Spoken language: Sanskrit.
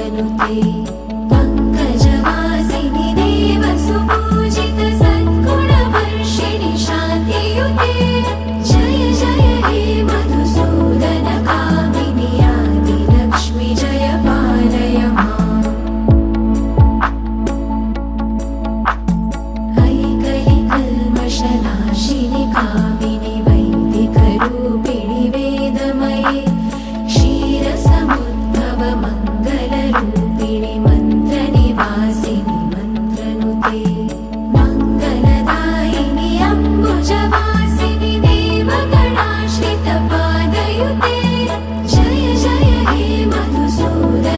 प्रियनुते पङ्कजवासिनि देवसुपूजित सद्गुणवर्षिणि शान्तियुते जय जय हे मधुसूदन कामिनि आदिलक्ष्मि जय पालय माम् ऐकलिकल्मषनाशिनि कामिनि वैदिकरूपिणि वेदमये क्षीरसमुद्भव मङ्गलरूपिणि